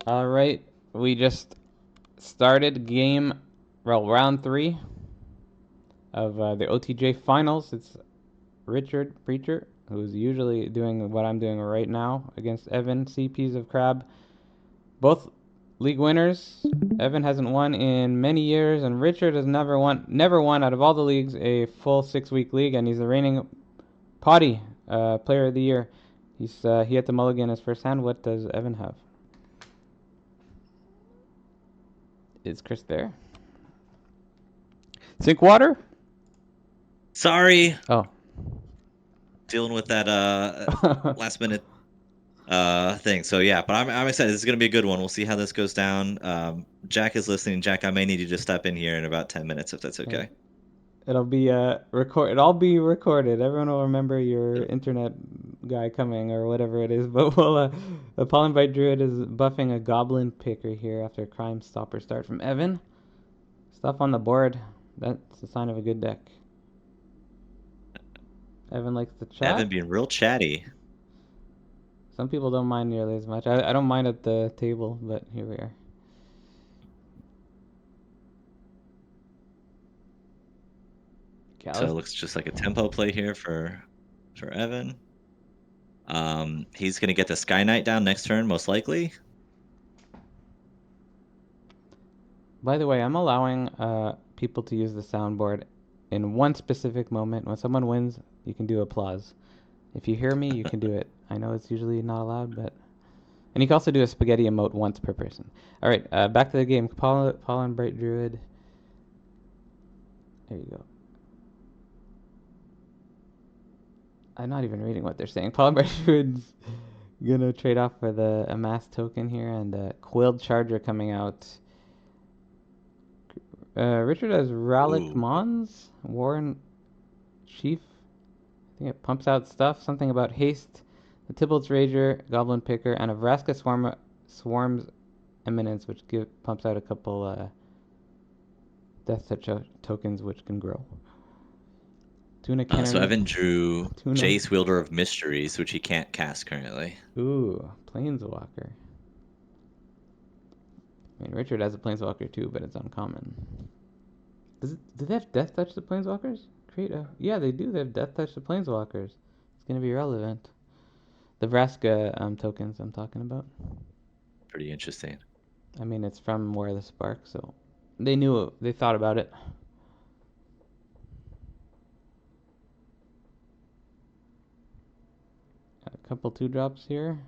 All right, we just started round 3 of the OTJ finals. It's Richard Preacher, who's usually doing what I'm doing right now against Evan, CPs of Crab. Both league winners. Evan hasn't won in many years, and Richard has never won out of all the leagues a full 6-week league, and he's the reigning Potty Player of the Year. He had the mulligan his first hand. What does Evan have? Is Chris there? Sink water? Sorry, Oh. dealing with that last minute thing. So yeah, but I'm excited. This is gonna be a good one. We'll see how this goes down. Jack is listening. Jack, I may need you to step in here in about 10 minutes if that's okay. It'll be It'll all be recorded. Everyone will remember your internet guy coming or whatever it is. But the Pollen Bite Druid is buffing a Goblin Picker here after a Crime Stopper start from Evan. Stuff on the board. That's a sign of a good deck. Evan likes to chat. Evan being real chatty. Some people don't mind nearly as much. I don't mind at the table, but here we are. So it looks just like a tempo play here for Evan. He's gonna get the Sky Knight down next turn, most likely. By the way, I'm allowing people to use the soundboard in one specific moment. When someone wins, you can do applause. If you hear me, you can do it. I know it's usually not allowed, but... And you can also do a spaghetti emote once per person. All right, back to the game. Pollen Bright Druid. There you go. I'm not even reading what they're saying. Pollen Bright Druid's gonna trade off for the Amass token here, and Quilled Charger coming out. Richard has Rallic Mons, Warren Chief. I think it pumps out stuff. Something about haste. The Tybalt's Rager, Goblin Picker, and a Vraska Swarm's Eminence, which pumps out a couple Death Touch tokens which can grow. Tuna Cannery. So Evan drew Jace, Wielder of Mysteries, which he can't cast currently. Ooh, Planeswalker. I mean, Richard has a Planeswalker too, but it's uncommon. Do they have Death Touch the Planeswalkers? Yeah, they do. They have Death Touch the Planeswalkers. It's gonna be relevant. The Vraska tokens I'm talking about. Pretty interesting. I mean, it's from War of the Spark, so they knew it. They thought about it. A couple 2-drops here.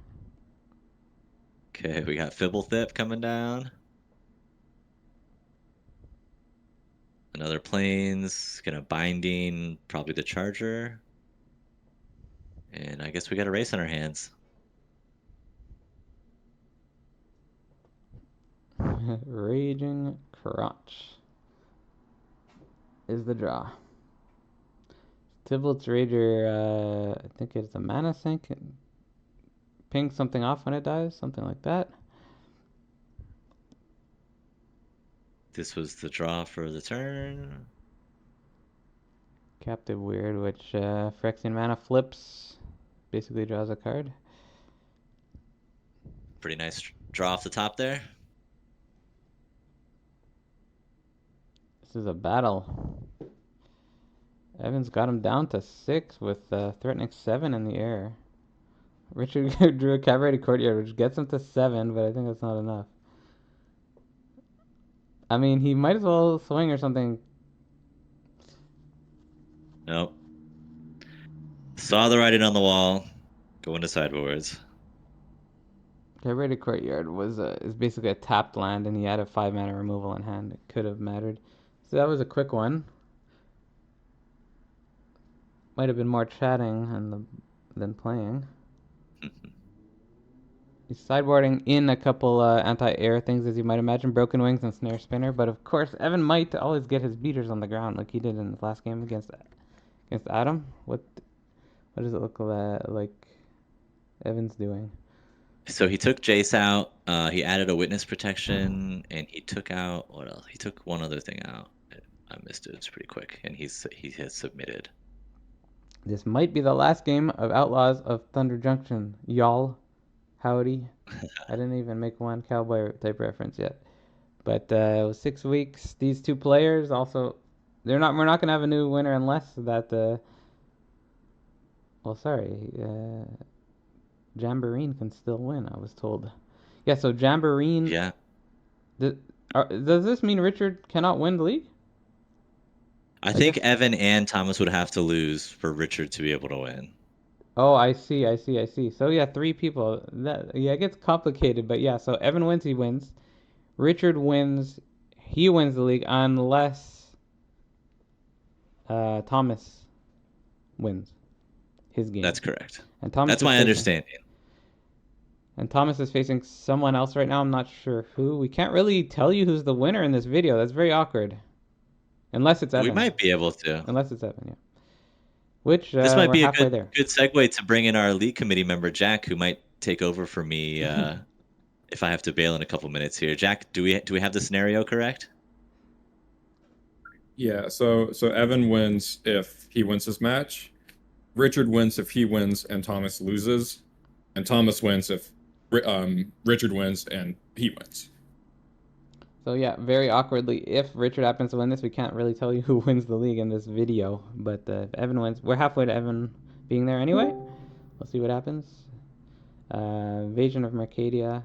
Okay, we got Fibblethip coming down. Another Plains, gonna Binding, probably the Charger. And I guess we got a race on our hands. Raging Crotch is the draw. Tybalt's Rager, I think it's a mana sink. Ping something off when it dies, something like that. This was the draw for the turn. Captive Weird, which Phyrexian mana flips, basically draws a card. Pretty nice draw off the top there. This is a battle. Evans got him down to 6 with threatening 7 in the air. Richard drew a Cabaret Courtyard, which gets him to 7, but I think that's not enough. I mean, he might as well swing or something. Nope. Saw the writing on the wall. Going to sideboards. Cabaret Courtyard is basically a tapped land, and he had a 5 mana removal in hand. It could have mattered. So that was a quick one. Might have been more chatting than playing. He's sideboarding in a couple anti-air things, as you might imagine, Broken Wings and Snare Spinner. But of course, Evan might always get his beaters on the ground, like he did in his last game against Adam. What does it look like Evan's doing? So he took Jace out. He added a Witness Protection, and he took out what else? He took one other thing out. I missed it. It's pretty quick, and he has submitted. This might be the last game of Outlaws of Thunder Junction, y'all. Howdy. I didn't even make one cowboy type reference yet. But it was 6 weeks. These two players also, they're not. We're not gonna have a new winner unless that. Well, sorry. Jamboree can still win. I was told. Yeah. So Jamboree. Yeah. Does, does this mean Richard cannot win the league? I I think guess. Evan and Thomas would have to lose for Richard to be able to win. Oh, I see. I see. I see. So yeah, three people. That yeah, it gets complicated. But yeah. So Evan wins. He wins. Richard wins. He wins the league unless Thomas wins his game. That's correct. And Thomas That's is my facing understanding. and Thomas is facing someone else right now. I'm not sure who. We can't really tell you who's the winner in this video. That's very awkward. Unless it's We Evan. might be able to. Unless it's Evan, yeah. Which This might we're be a halfway good there. good segue to bring in our elite committee member Jack, who might take over for me if I have to bail in a couple minutes here. Jack, do we have the scenario correct? Yeah, so Evan wins if he wins his match. Richard wins if he wins and Thomas loses, and Thomas wins if Richard wins and he wins. So yeah, very awkwardly, if Richard happens to win this, we can't really tell you who wins the league in this video. But if Evan wins, we're halfway to Evan being there anyway. We'll see what happens. Invasion of Mercadia,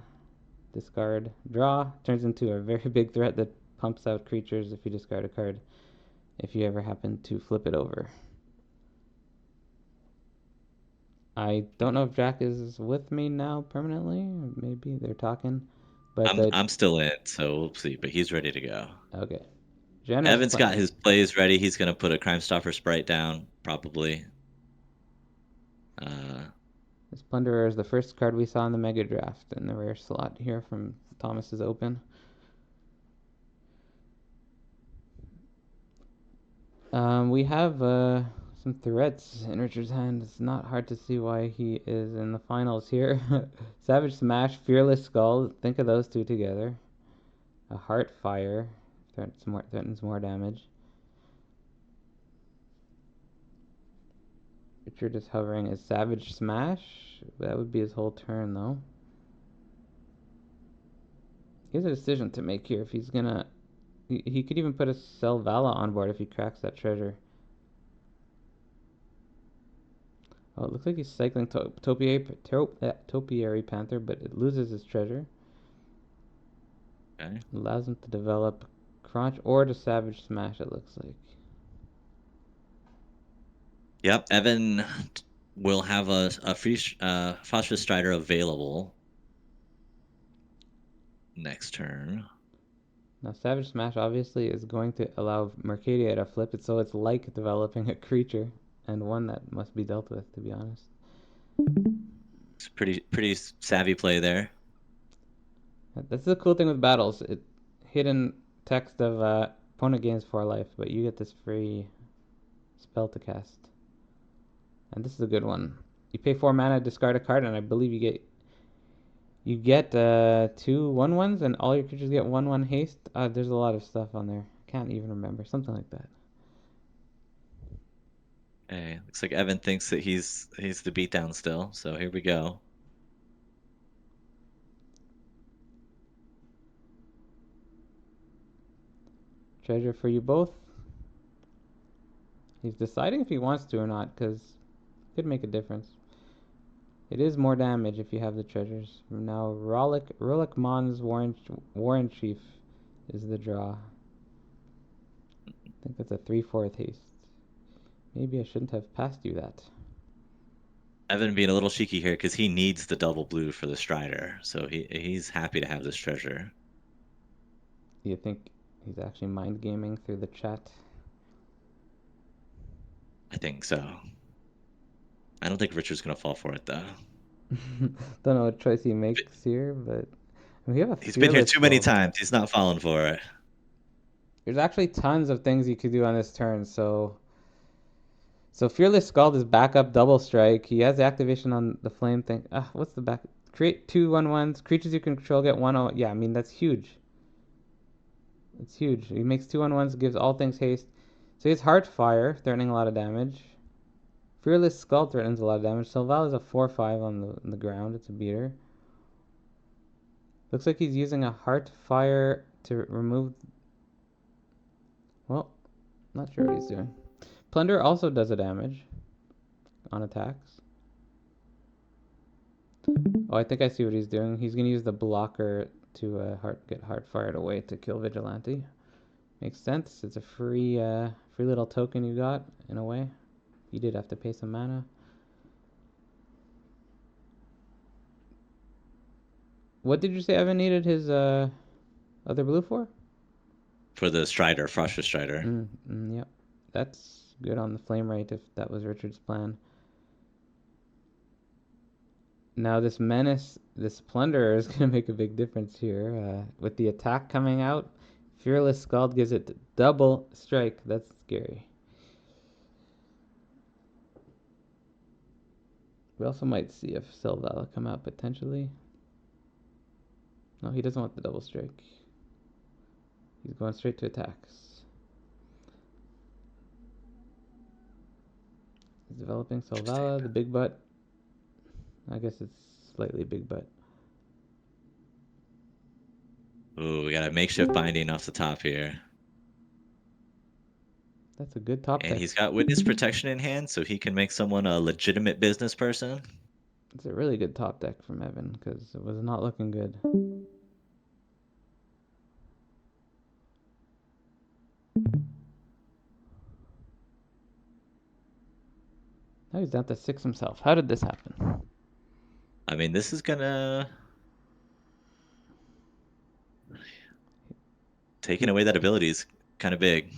discard, draw, turns into a very big threat that pumps out creatures if you discard a card, if you ever happen to flip it over. I don't know if Jack is with me now permanently. Maybe they're talking. But I'm still in, so we'll see. But he's ready to go. Okay. Jenna's Evan's got his plays ready. He's gonna put a Crime Stopper sprite down, probably. This Plunderer is the first card we saw in the Megadraft in the rare slot here from Thomas's Open. We have some threats in Richard's hand. It's not hard to see why he is in the finals here. Savage Smash, Fearless Skull. Think of those two together. A Heart Fire threatens more damage. Richard is hovering a Savage Smash. That would be his whole turn, though. He has a decision to make here if he's gonna. He could even put a Selvala on board if he cracks that treasure. Oh, it looks like he's cycling Topiary Panther, but it loses his treasure. Okay. Allows him to develop Crunch or to Savage Smash, it looks like. Yep, Evan will have a free Phosphorus Strider available next turn. Now, Savage Smash obviously is going to allow Mercadia to flip it, so it's like developing a creature, and one that must be dealt with, to be honest. It's pretty savvy play there. That's the cool thing with battles. It hidden text of opponent gains 4 life, but you get this free spell to cast. And this is a good one. You pay 4 mana, discard a card, and I believe you get 2 1/1s, and all your creatures get 1/1 haste. There's a lot of stuff on there. I can't even remember. Something like that. Okay, looks like Evan thinks that he's the beatdown still. So here we go. Treasure for you both. He's deciding if he wants to or not, because it could make a difference. It is more damage if you have the treasures. Now, Rolik Mon's Warren Chief is the draw. I think that's a 3/4 haste. Maybe I shouldn't have passed you that. Evan being a little cheeky here because he needs the double blue for the Strider, so he's happy to have this treasure. Do you think he's actually mind gaming through the chat? I think so. I don't think Richard's gonna fall for it though. Don't know what choice he makes here, but we have a He's been here too many Skull. times. He's not falling for it. There's actually tons of things you could do on this turn. So Fearless Skull is backup double strike. He has the activation on the flame thing. What's the back? Create 2 1/1s. Creatures you control get 1/0. Yeah, I mean that's huge. It's huge. He makes 2 1/1s, gives all things haste. So he has Heartfire, threatening a lot of damage. Fearless Skull threatens a lot of damage. Selval is a 4/5 on the ground. It's a beater. Looks like he's using a heart fire to remove. Well, not sure what he's doing. Plunder also does a damage on attacks. Oh, I think I see what he's doing. He's gonna use the blocker to get heart fired away to kill Vigilante. Makes sense. It's a free little token you got in a way. You did have to pay some mana. What did you say Evan needed his other blue for? For the Strider, Frosted Strider. Yep. That's good on the flame rate if that was Richard's plan. Now this Menace, this Plunderer is going to make a big difference here. With the attack coming out, Fearless Scald gives it double strike. That's scary. We also might see if Sylvala come out potentially. No, he doesn't want the double strike. He's going straight to attacks. He's developing Sylvala, the big butt. I guess it's slightly big butt. Ooh, we got a makeshift binding off the top here. That's a good top And deck. he's got witness protection in hand, so he can make someone a legitimate business person. It's a really good top deck from Evan because it was not looking good. Now he's down to 6 himself. How did this happen? I mean, this is gonna taking away that ability is kind of big.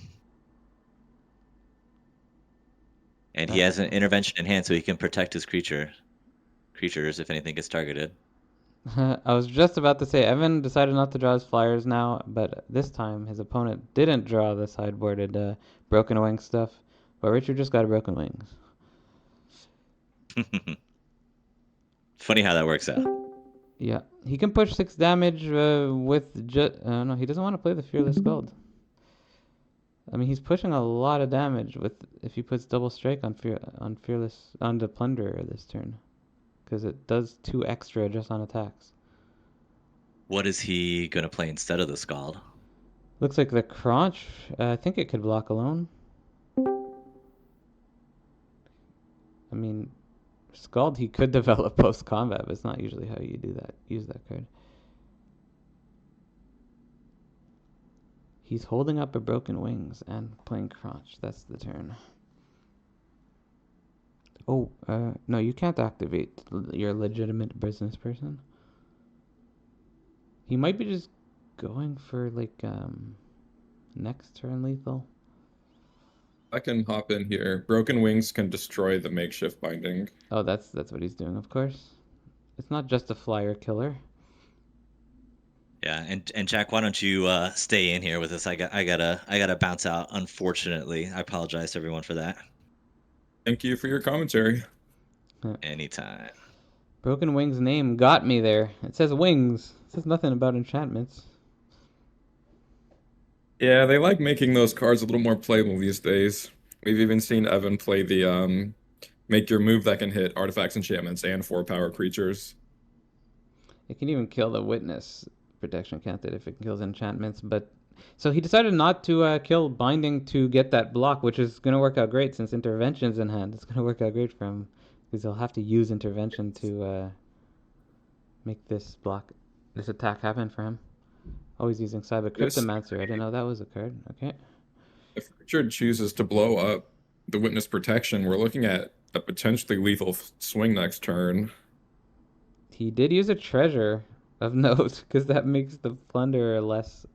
And he has an intervention in hand, so he can protect his creatures if anything gets targeted. I was just about to say Evan decided not to draw his flyers now, but this time his opponent didn't draw the sideboarded broken wing stuff, but Richard just got a broken wings. Funny how that works out. Yeah, he can push 6 damage with just no, he doesn't want to play the Fearless Scald. I mean, he's pushing a lot of damage with if he puts double strike on Fearless on the Plunderer this turn, because it does 2 extra just on attacks. What is he gonna play instead of the Scald? Looks like the Crunch. I think it could block alone. I mean, Scald he could develop post combat, but it's not usually how you do that. Use that card. He's holding up a broken wings and playing Crunch. That's the turn. Oh, no, you can't activate your legitimate business person. He might be just going for like next turn lethal. I can hop in here. Broken wings can destroy the makeshift binding. Oh, that's what he's doing, of course. It's not just a flyer killer. Yeah, and Jack, why don't you stay in here with us? I gotta bounce out. Unfortunately, I apologize to everyone for that. Thank you for your commentary. Anytime. Broken Wings name got me there. It says wings. It says nothing about enchantments. Yeah, they like making those cards a little more playable these days. We've even seen Evan play the make your move that can hit artifacts, enchantments, and 4-power creatures. It can even kill the witness protection, can't it, if it kills enchantments? But so he decided not to kill binding to get that block, which is going to work out great since intervention's in hand. It's going to work out great for him because he'll have to use intervention to make this attack happen for him. Oh, he's using Cyber Cryptomancer. I didn't know that was a card. Okay. If Richard chooses to blow up the witness protection, we're looking at a potentially lethal swing next turn. He did use a treasure of note because that makes the Plunderer less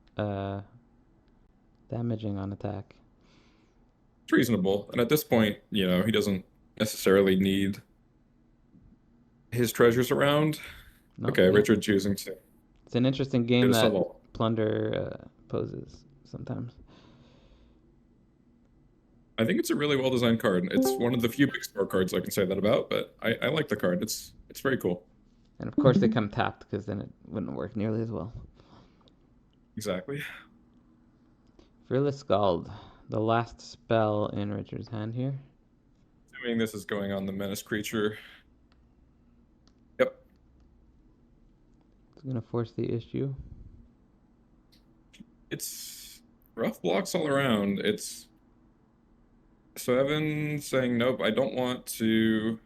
damaging on attack. It's reasonable. And at this point, he doesn't necessarily need his treasures around. No, Okay, yeah. Richard choosing to. It's an interesting game that Plunder poses sometimes. I think it's a really well-designed card. It's one of the few big store cards I can say that about, but I like the card. It's very cool. And of course they come tapped because then it wouldn't work nearly as well. Exactly. Fearless Scald, the last spell in Richard's hand here. Assuming this is going on the menace creature. Yep. It's gonna force the issue. It's rough blocks all around. It's so Evan saying nope, I don't want to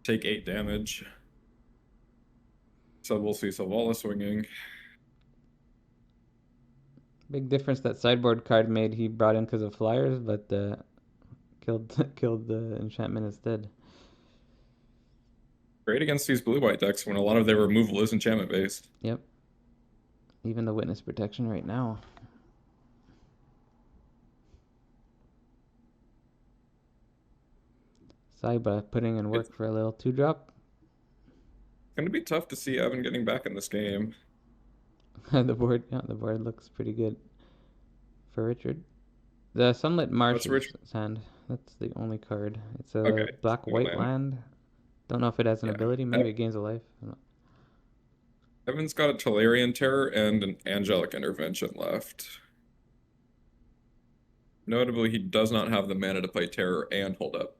take 8 damage. So we'll see Sylvala swinging. Big difference that sideboard card made. He brought in because of flyers, but killed the enchantment instead. Great against these blue-white decks when a lot of their removal is enchantment based. Yep. Even the witness protection right now. Saiba putting in work for a little 2-drop. It's gonna be tough to see Evan getting back in this game. the board looks pretty good for Richard. The Sunlit Marsh is his hand. That's the only card. It's a black-white land. Don't know if it has an ability. Maybe it gains a life. I don't know. Evan's got a Tolarian Terror and an Angelic Intervention left. Notably, he does not have the mana to play Terror and hold up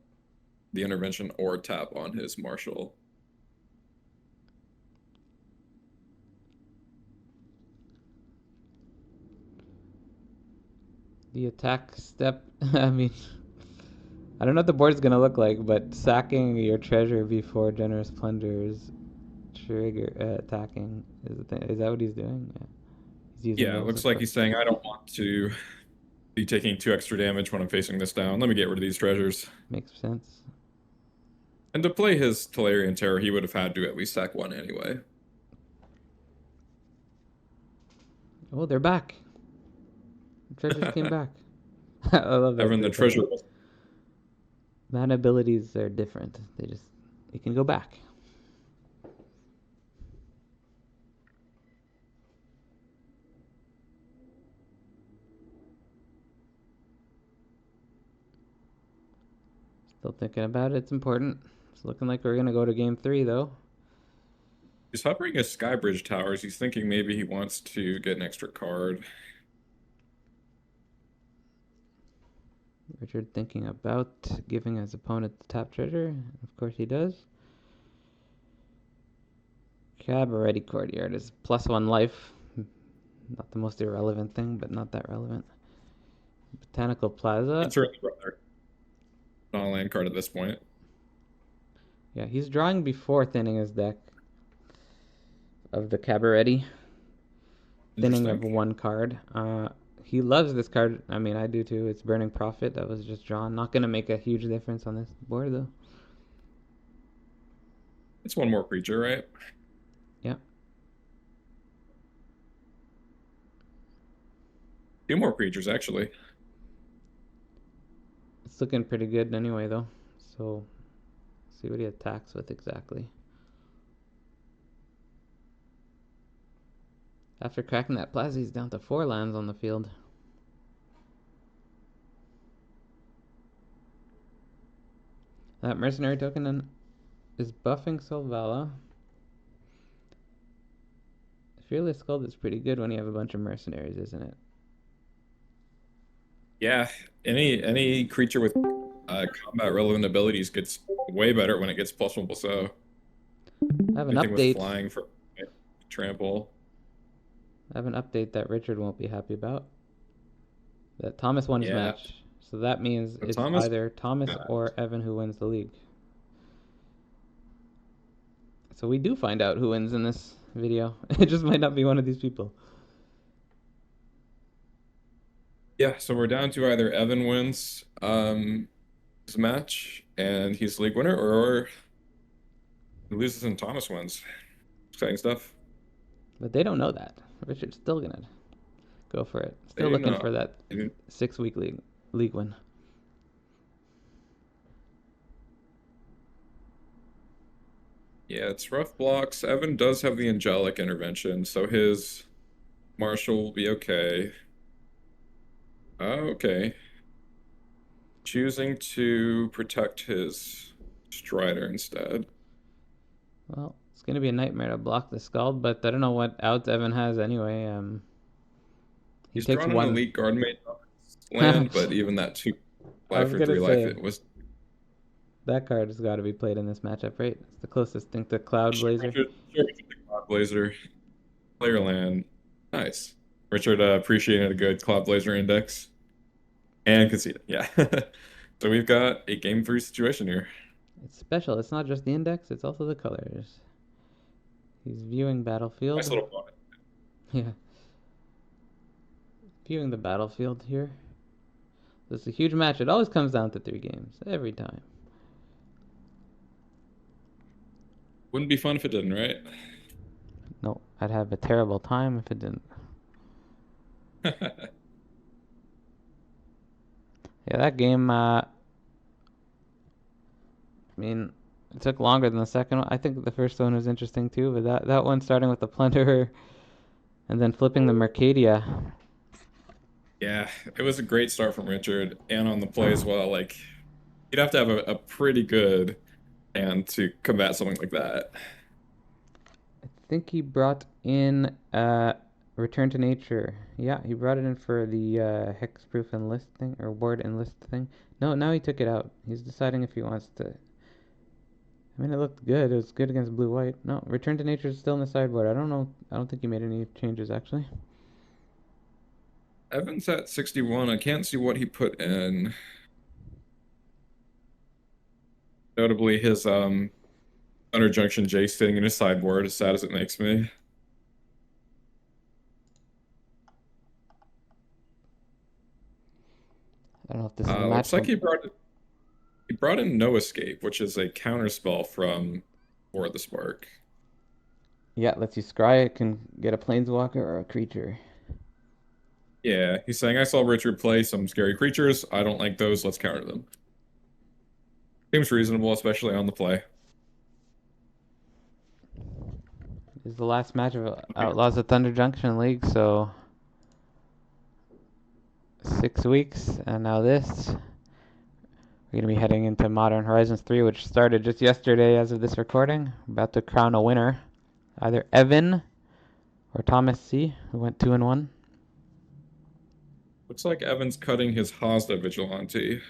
the Intervention or tap on his Marshal. The attack step, I mean, I don't know what the board's gonna look like, but sacking your treasure before Generous Plunder's trigger attacking is the thing. Is that what he's doing? Yeah. He's using Yeah, it looks like he's saying, I don't want to be taking 2 extra damage when I'm facing this down. Let me get rid of these treasures. Makes sense. And to play his Tolarian Terror, he would have had to at least sack 1 anyway. Oh, they're back. The treasures came back. I love that. Evan, the treasure. Mana abilities are different. They can go back. Still thinking about it. It's important. It's looking like we're gonna go to game 3 though. He's hovering his Skybridge towers. He's thinking maybe he wants to get an extra card. Richard thinking about giving his opponent the top treasure. Of course he does. Cabaret Courtyard is +1 life. Not the most irrelevant thing, but not that relevant. Botanical Plaza. It's certainly rather not a land card at this point. Yeah, he's drawing before thinning his deck of the Cabaret. Thinning of 1 card. He loves this card. I mean, I do too. It's Burning Prophet. That was just drawn. Not going to make a huge difference on this board, though. It's 1 more creature, right? Yeah. 2 more creatures, actually. It's looking pretty good anyway, though. So, see what he attacks with exactly. After cracking that plaza, he's down to 4 lands on the field. That mercenary token is buffing Sylvala. Fearless Scold is pretty good when you have a bunch of mercenaries, isn't it? Yeah, any creature with combat relevant abilities gets way better when it gets +1/+0. I have an Anything update. with flying for trample. I have an update that Richard won't be happy about. That Thomas won his match. So that means it's either Thomas or Evan who wins the league. So we do find out who wins in this video. It just might not be one of these people. Yeah, so we're down to either Evan wins his match and he's league winner, or he loses and Thomas wins. Exciting stuff. But they don't know that. Richard's still gonna go for it. Still looking for that 6-week league win. Yeah, it's rough blocks. Evan does have the Angelic Intervention, so his Marshal will be okay. Okay. Choosing to protect his Strider instead. Well, it's going to be a nightmare to block the Scald, but I don't know what outs Evan has anyway. He's takes drawn 1 an Elite Guardmate land, but even that 2 life or 3 life, it was... That card has got to be played in this matchup, right? It's the closest thing to Cloud Blazer. Sure, Cloud Blazer. Player land. Nice. Richard appreciated a good Cloud Blazer index and conceded. Yeah. So we've got a game three situation here. It's special. It's not just the index, it's also the colors. He's viewing Nice battlefield. little bonus. Yeah. Viewing the battlefield here. This is a huge match. It always comes down to 3 games. Every time. Wouldn't be fun if it didn't, right? No, I'd have a terrible time if it didn't. Yeah, that game, I mean, it took longer than the second one. I think the first one was interesting too, but that one starting with the Plunderer and then flipping the Mercadia. Yeah, it was a great start from Richard and on the play as well. Like, you'd have to have a pretty good hand to combat something like that. I think he brought in Return to Nature. Yeah, he brought it in for the hexproof enlist thing or ward enlist thing. No, now he took it out. He's deciding if he wants to. I mean, it looked good. It was good against blue white. No, Return to Nature is still in the sideboard. I don't know. I don't think he made any changes actually. Evans at 61. I can't see what he put in. Notably, his Thunder Junction J sitting in his sideboard, as sad as it makes me. I don't know if this is a Looks match. like he brought in No Escape, which is a counterspell from War of the Spark. Yeah, lets you scry. It can get a planeswalker or a creature. Yeah, he's saying I saw Richard play some scary creatures. I don't like those. Let's counter them. Seems reasonable, especially on the play. This is the last match of Outlaws of Thunder Junction League, so 6 weeks, and now this. We're going to be heading into Modern Horizons 3, which started just yesterday as of this recording. About to crown a winner. Either Evan or Thomas C., who went 2-1. Looks like Evan's cutting his Hazda Vigilante.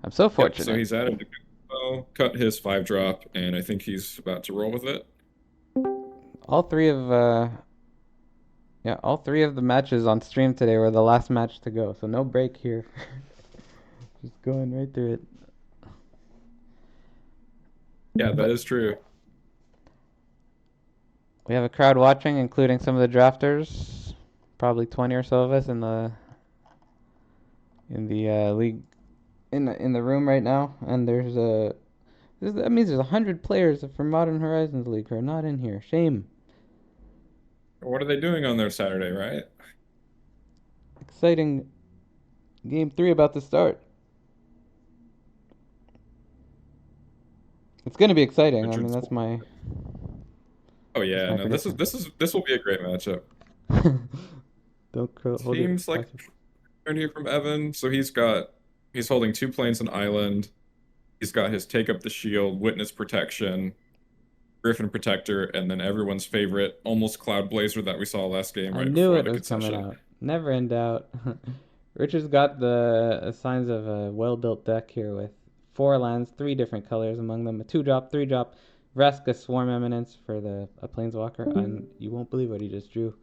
I'm so Yep, fortunate. so he's added the spell, cut his 5-drop, and I think he's about to roll with it. All three of the matches on stream today were the last match to go, so no break here. Just going right through it. Yeah, that is true. We have a crowd watching, including some of the drafters, probably 20 or so of us in the league in the room right now, and that means there's 100 players from Modern Horizons League who are not in here. Shame. What are they doing on their Saturday, right? Exciting game 3 about to start. It's gonna be exciting. I mean, that's my. Oh yeah, my no, this will be a great matchup. Don't hold Seems like turn here from Evan. So he's holding 2 planes and island. He's got his take up the shield, witness protection, Griffin Protector, and then everyone's favorite almost Cloud Blazer that we saw last game. I Right knew before it the was coming concession. out. Never in doubt. Richard's got the signs of a well-built deck here with 4 lands, 3 different colors among them, a 2-drop, 3-drop, Vraska Swarm Eminence for a Planeswalker, and you won't believe what he just drew.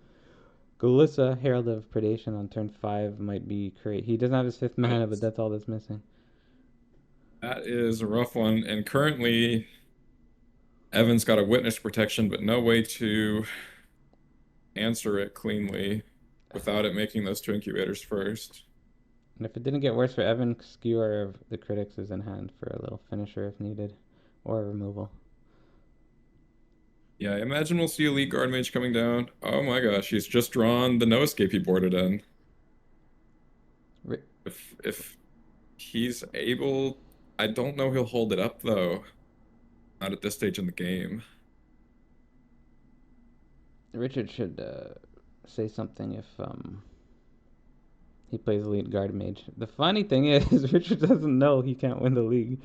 Golissa, Herald of Predation on turn 5 might be great. He doesn't have his 5th mana, but that's all that's missing. That is a rough one, and currently Evan's got a witness protection, but no way to answer it cleanly without it making those 2 incubators first. And if it didn't get worse for Evan, Skewer of the Critics is in hand for a little finisher if needed, or a removal. Yeah, I imagine we'll see a Elite Guard Mage coming down. Oh my gosh, he's just drawn the No Escape he boarded in. If he's able, I don't know he'll hold it up though. Not at this stage in the game. Richard should say something if he plays Elite Guard Mage. The funny thing is, Richard doesn't know he can't win the league.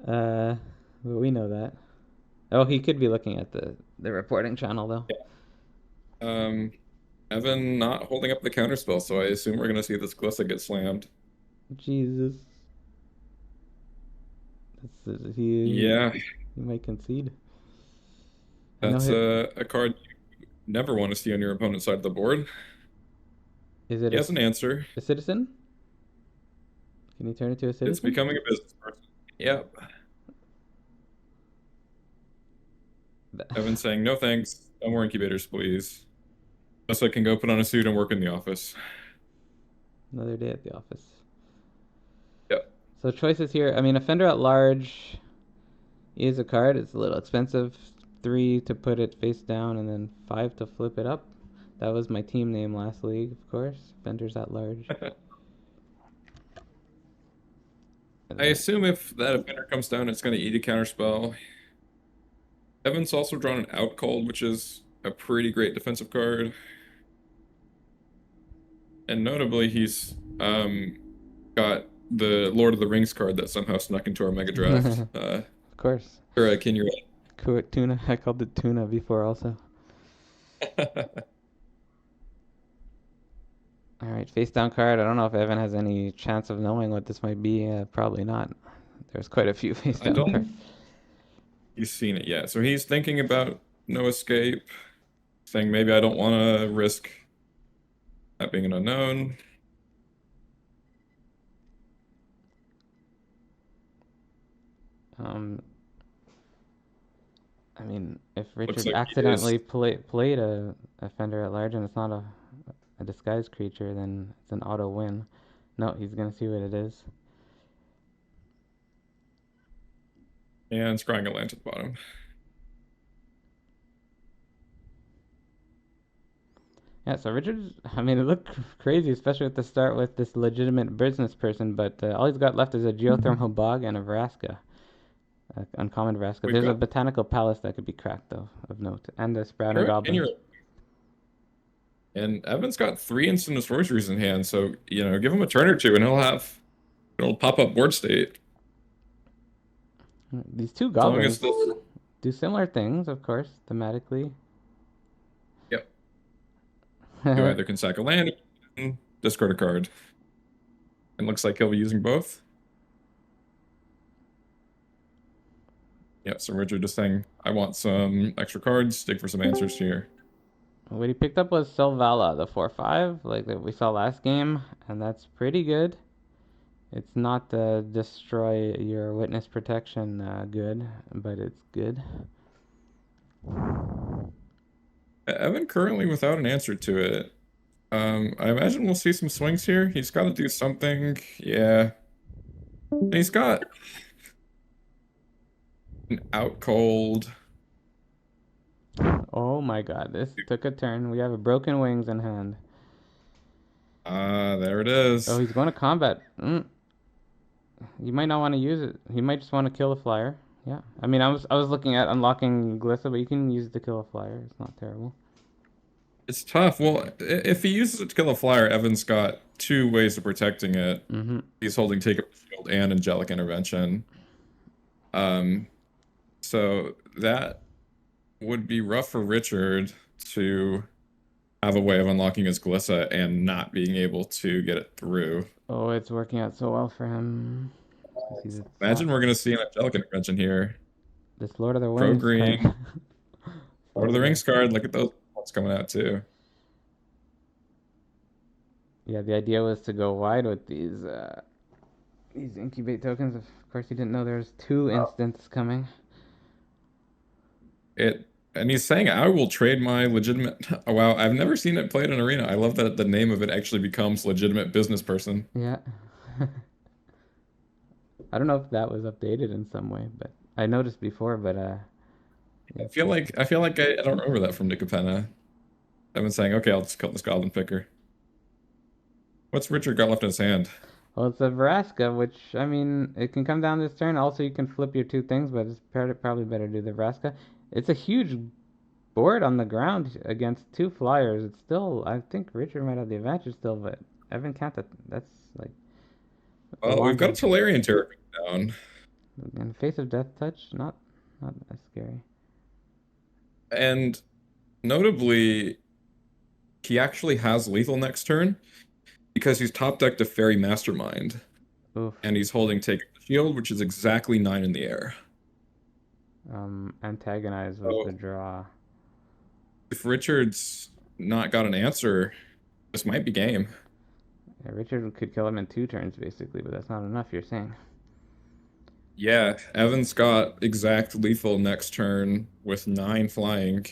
But we know that. Oh, he could be looking at the reporting channel though. Yeah. Evan not holding up the counterspell, so I assume we're gonna see this Glissa get slammed. Jesus. Yeah. He might concede. I know That's his, a card you never want to see on your opponent's side of the board. is it He has an answer. a citizen? Can you turn it to a It's citizen? becoming a business person. Yep. Evan's saying, no thanks. No more incubators, please. Unless I can go put on a suit and work in the office. Another day at the office. Yep. So choices here. I mean, Offender at Large is a card. It's a little expensive. 3 to put it face down, and then 5 to flip it up. That was my team name last league, of course. Offenders at Large. I assume if that offender comes down, it's going to eat a counterspell. Evan's also drawn an Out Cold, which is a pretty great defensive card. And notably, he's got the Lord of the Rings card that somehow snuck into our Megadraft. Of course. Or can you? Tuna. I called it tuna before also. All right, face down card. I don't know if Evan has any chance of knowing what this might be. Probably not. There's quite a few face I down don't. cards. He's seen it yet, so he's thinking about no escape, saying maybe I don't want to risk that being an unknown. I mean, if Looks Richard like he accidentally is. played a Offender at Large and it's not a disguised creature, then it's an auto win. No, he's gonna see what it is. And scrying a land at the bottom. Yeah, so Richard, I mean, it looked crazy, especially at the start with this legitimate business person, but all he's got left is a geothermal bog and a Vraska, uncommon Vraska. We've There's a got botanical palace that could be cracked, though, of note, and a sprouting goblin. And Evan's got 3 instant sorceries in hand, so give him a turn or two, and it'll pop up board state. These 2 As long as goblins do similar things, of course, thematically. Yep. You either can sack a land, or discard a card. And looks like he'll be using both. Yeah, so Richard just saying, I want some extra cards, dig for some answers here. What he picked up was Selvala, the 4/5, like that we saw last game, and that's pretty good. It's not destroy your witness protection good, but it's good. Evan currently without an answer to it. I imagine we'll see some swings here. He's got to do something. Yeah. He's got an Out Cold. Oh my god, this took a turn. We have a broken wings in hand. There it is. Oh, he's going to combat. You might not want to use it. He might just want to kill a flyer. Yeah. I mean, I was looking at unlocking Glissa, but you can use it to kill a flyer. It's not terrible. It's tough. Well, if he uses it to kill a flyer, Evan's got 2 ways of protecting it. He's holding Take Up the Shield and Angelic Intervention. So that would be rough for Richard to have a way of unlocking his Glissa and not being able to get it through. Oh, it's working out so well for him. Imagine we're going to see an Angelic Intervention here. This Lord of the Rings Green. card. Lord of the Rings card. Look at those ones coming out too. Yeah, the idea was to go wide with these incubate tokens. Of course, he didn't know there's 2 instants coming. And he's saying, I will trade my legitimate... Oh, wow, I've never seen it played in Arena. I love that the name of it actually becomes legitimate business person. Yeah. I don't know if that was updated in some way, but I noticed before, but I feel like I don't remember that from Nicopenna. I've been saying, okay, I'll just cut this Goblin Picker. What's Richard got left in his hand? Well, it's a Vraska, which, I mean, it can come down this turn. Also, you can flip your 2 things, but it's probably better to do the Vraska. It's a huge board on the ground against 2 flyers. It's still, I think Richard might have the advantage still, but Evan can't. That's like. Well, we've got a Tolarian Terror down. And Face of Death Touch, not as scary. And notably, he actually has lethal next turn because he's top decked a Fairy Mastermind. Oof. And he's holding Take the Shield, which is exactly 9 in the air. Antagonize was the draw. If Richard's not got an answer, this might be game. Yeah, Richard could kill him in 2 turns, basically, but that's not enough, you're saying. Yeah, Evan's got exact lethal next turn with 9 flying.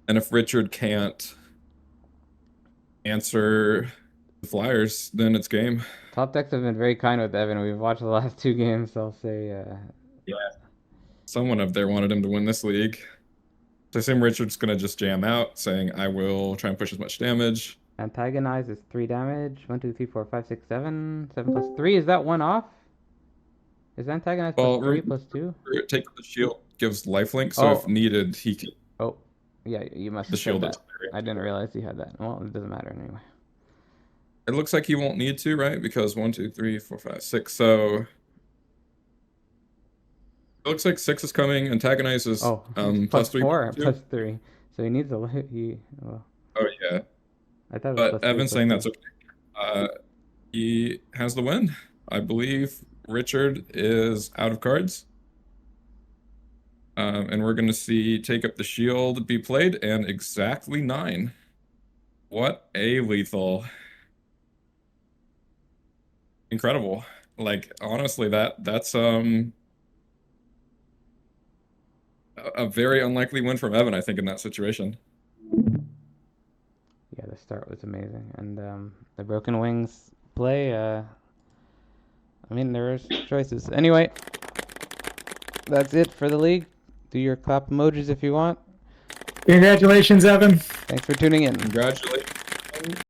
And if Richard can't answer the flyers, then it's game. Top decks have been very kind with Evan. We've watched the last 2 games, I'll say. Yeah. Someone up there wanted him to win this league. So I assume Richard's going to just jam out, saying, I will try and push as much damage. Antagonize is 3 damage. 1, 2, 3, 4, 5, 6, 7. 7 plus 3. Is that 1 off? Is Antagonize plus 3 plus 2? Take the shield gives lifelink, so if needed, he can. Oh, yeah, you must have said that. I didn't realize he had that. Well, it doesn't matter anyway. It looks like he won't need to, right? Because 1, 2, 3, 4, 5, 6. So it looks like 6 is coming. Antagonizes plus 3, 4, plus 3. So he needs a well. Oh yeah. I thought it was but Evan's saying that's okay. He has the win. I believe Richard is out of cards. And we're going to see Take Up the Shield be played, and exactly 9. What a lethal. Incredible. Like, honestly, that's a very unlikely win from Evan, I think, in that situation. Yeah, the start was amazing. And the Broken Wings play, I mean, there are choices. Anyway, that's it for the league. Do your clap emojis if you want. Congratulations, Evan. Thanks for tuning in. Congratulations.